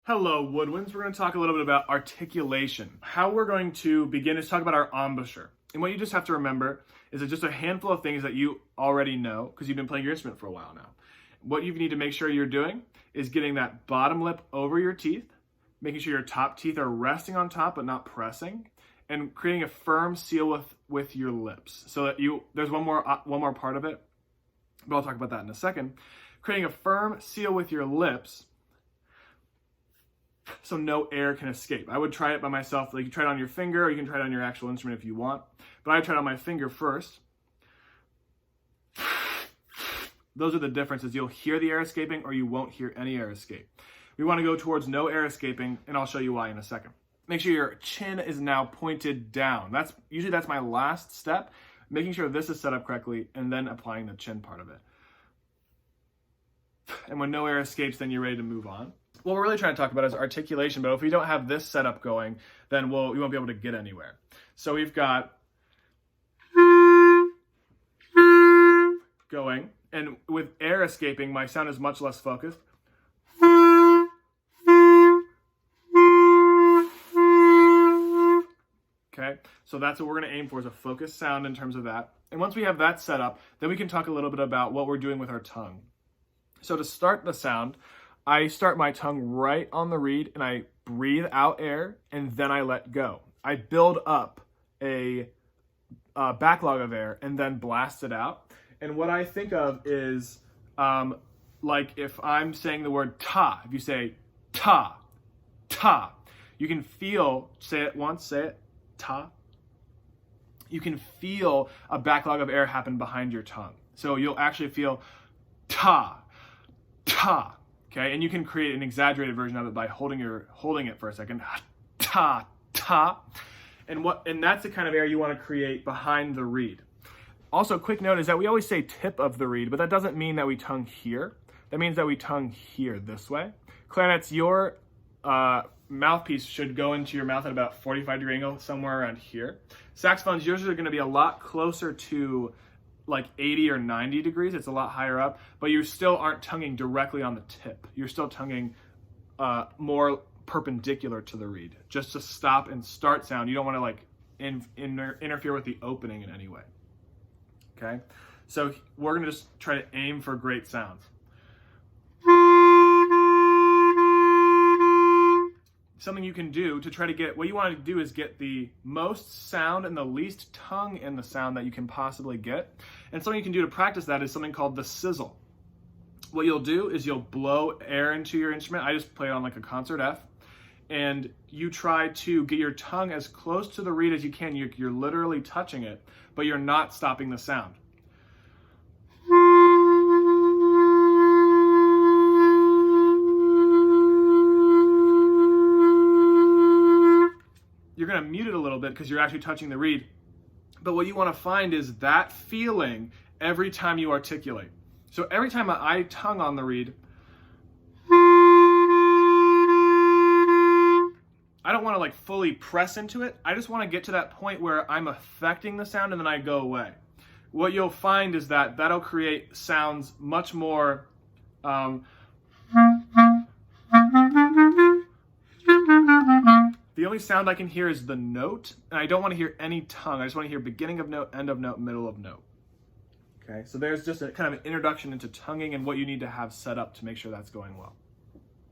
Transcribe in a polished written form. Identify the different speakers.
Speaker 1: Hello, Woodwinds. We're going to talk a little bit about articulation. How we're going to begin is talk about our embouchure. And what you just have to remember is that just a handful of things that you already know because you've been playing your instrument for a while now. What you need to make sure you're doing is getting that bottom lip over your teeth, making sure your top teeth are resting on top but not pressing, and creating a firm seal with your lips. So that there's one more part of it, but I'll talk about that in a second. Creating a firm seal with your lips so no air can escape. I would try it by myself. Like, you try it on your finger, or you can try it on your actual instrument if you want. But I tried it on my finger first. Those are the differences. You'll hear the air escaping, or you won't hear any air escape. We want to go towards no air escaping, and I'll show you why in a second. Make sure your chin is now pointed down. That's my last step, making sure this is set up correctly, and then applying the chin part of it. And when no air escapes, then you're ready to move on. What we're really trying to talk about is articulation, but if we don't have this setup going, then we won't be able to get anywhere. So we've got going, and with air escaping, my sound is much less focused. Okay, so that's what we're going to aim for, is a focused sound in terms of that. And once we have that set up, then we can talk a little bit about what we're doing with our tongue. So to start the sound, I start my tongue right on the reed and I breathe out air and then I let go. I build up a backlog of air and then blast it out. And what I think of is like if I'm saying the word ta, if you say ta, ta, you can feel, say it once, say it, ta. You can feel a backlog of air happen behind your tongue. So you'll actually feel ta, ta. Okay, and you can create an exaggerated version of it by holding it for a second. Ta, ta. And that's the kind of air you want to create behind the reed. Also, quick note is that we always say tip of the reed, but that doesn't mean that we tongue here. That means that we tongue here this way. Clarinets, your mouthpiece should go into your mouth at about 45-degree angle, somewhere around here. Saxophones, yours are going to be a lot closer to like 80 or 90 degrees. It's a lot higher up, but you still aren't tonguing directly on the tip. You're still tonguing more perpendicular to the reed, just to stop and start sound. You don't want to like interfere with the opening in any way. Okay, so we're gonna just try to aim for great sounds. Something you can do to try to get, what you want to do is get the most sound and the least tongue in the sound that you can possibly get. And something you can do to practice that is something called the sizzle. What you'll do is you'll blow air into your instrument. I just play it on like a concert F. And you try to get your tongue as close to the reed as you can. You're literally touching it, but you're not stopping the sound. You're going to mute it a little bit because you're actually touching the reed. But what you want to find is that feeling every time you articulate. So every time I tongue on the reed, I don't want to like fully press into it. I just want to get to that point where I'm affecting the sound and then I go away. What you'll find is that that'll create sounds much more the only sound I can hear is the note, and I don't want to hear any tongue. I just want to hear beginning of note, end of note, middle of note. Okay, so there's just a kind of an introduction into tonguing and what you need to have set up to make sure that's going well.